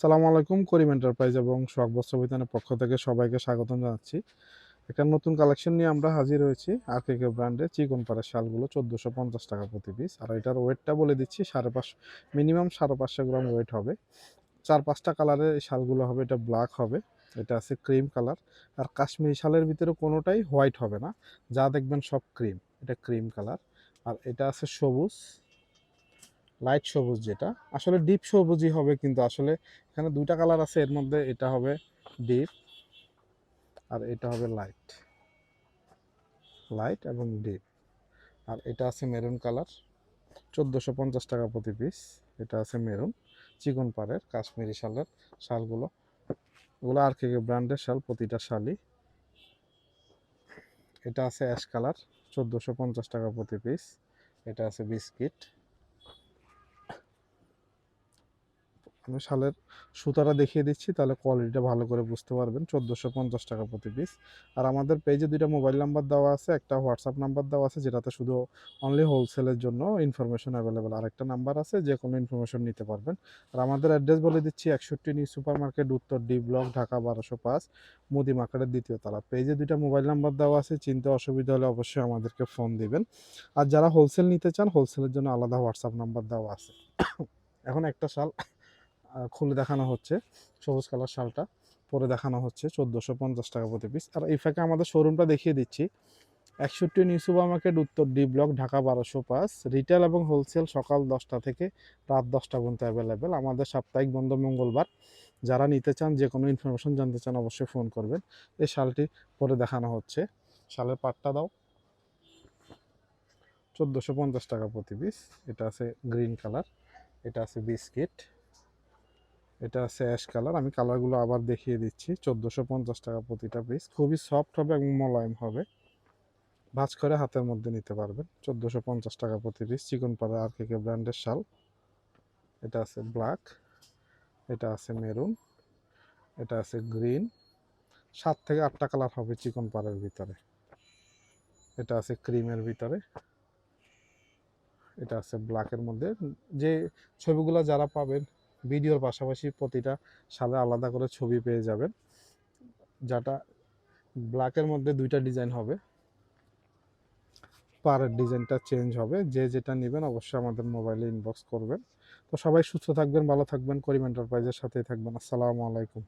আসসালামু আলাইকুম। করিম এন্টারপ্রাইজ এবং সোহাগ বস্ত্র বিতানের পক্ষ থেকে সবাইকে স্বাগতম জানাচ্ছি। একটা নতুন কালেকশন নিয়ে আমরা হাজির হয়েছি। আরকেকে ব্র্যান্ডের চিকন পাড়ের শালগুলো 1450 টাকা প্রতি পিস। আর এটার ওয়েটটা বলে দিচ্ছি 5.5, মিনিমাম 550 গ্রাম ওয়েট হবে। 4-5টা কালারের এই শালগুলো হবে। এটা ব্ল্যাক হবে, এটা আছে ক্রিম কালার, আর কাশ্মীরি শালের ভিতরে কোনোটাই হোয়াইট হবে না, যা দেখবেন সব ক্রিম। এটা ক্রিম কালার। আর এটা আছে সবুজ, লাইট সবুজ, যেটা আসলে ডিপ সবুজই হবে, কিন্তু আসলে এখানে দুইটা কালার আছে, এর মধ্যে এটা হবে ডিপ আর এটা হবে লাইট, লাইট এবং ডিপ। আর এটা আছে মেরুন কালার, 1450 টাকা প্রতি পিস। এটা আছে মেরুন, চিকন পাড়ের কাশ্মীরি শালের শালগুলো, এগুলো আর কে ব্র্যান্ডের শাল, প্রতিটা শালই। এটা আছে অ্যাশ কালার, 1450 টাকা প্রতি পিস। এটা আছে বিস্কিট। আমি শালের সুতাটা দেখিয়ে দিচ্ছি, তাহলে কোয়ালিটিটা ভালো করে বুঝতে পারবেন। 1450 টাকা প্রতি পিস। আর আমাদের পেজে দুইটা মোবাইল নাম্বার দেওয়া আছে, একটা হোয়াটসঅ্যাপ নাম্বার দেওয়া আছে যেটাতে শুধু অনলি হোলসেলের জন্য ইনফরমেশন অ্যাভেলেবেল, আর একটা নাম্বার আছে যে কোনো ইনফরমেশন নিতে পারবেন। আর আমাদের অ্যাড্রেস বলে দিচ্ছি, 61 নিউ সুপার মার্কেট, উত্তর ডি ব্লক, ঢাকা 1205, মুদি মার্কেটের দ্বিতীয় তলা। পেজে দুইটা মোবাইল নাম্বার দেওয়া আছে, চিনতে অসুবিধা হলে অবশ্যই আমাদেরকে ফোন দিবেন। আর যারা হোলসেল নিতে চান, হোলসেলের জন্য আলাদা হোয়াটসঅ্যাপ নাম্বার দেওয়া আছে। এখন একটা শাল খুলে দেখানো হচ্ছে, সবুজ কালার শালটা পরে দেখানো হচ্ছে 1450 টাকা প্রতি পিস। আর এই ফাঁকে আমাদের শোরুমটা দেখিয়ে দিচ্ছি, 61 নিউ সুপার মার্কেট, উত্তর ডি ব্লক, ঢাকা 1205। রিটেল এবং হোলসেল সকাল 10টা থেকে রাত 10টা পর্যন্ত অ্যাভেলেবেল। আমাদের সাপ্তাহিক বন্ধ মঙ্গলবার। যারা নিতে চান, যে কোনো ইনফরমেশন জানতে চান, অবশ্যই ফোন করবেন। এই শালটি পরে দেখানো হচ্ছে, শালের পাটটা দাও, 1450 টাকা প্রতি পিস। এটা আছে গ্রিন কালার, এটা আছে বিস্কিট, এটা আছে অ্যাশ কালার। আমি কালারগুলো আবার দেখিয়ে দিচ্ছি। 1450 টাকা প্রতিটা পিস, খুবই সফট হবে এবং মোলায়েম হবে, ভাঁজ করে হাতের মধ্যে নিতে পারবেন। 1450 টাকা প্রতি পিস, চিকন পাড়া আর কে ব্র্যান্ডের শাল। এটা আছে ব্ল্যাক, এটা আছে মেরুন, এটা আছে গ্রিন। 7 থেকে 8টা কালার হবে চিকন পাড়ের ভিতরে। এটা আছে ক্রিমের ভিতরে, এটা আছে ব্ল্যাকের মধ্যে। যে ছবিগুলো যারা পাবেন, ভিডিওর পাশাপাশি প্রতিটা শালে আলাদা করে ছবি পেয়ে যাবেন। যেটা ব্ল্যাকের মধ্যে দুইটা ডিজাইন হবে, পাড়ের ডিজাইনটা চেঞ্জ হবে। যে যেটা নেবেন অবশ্যই আমাদের মোবাইলে ইনবক্স করবেন। তো সবাই সুস্থ থাকবেন, ভালো থাকবেন, করিম এন্টারপ্রাইজের সাথেই থাকবেন। আসসালামু আলাইকুম।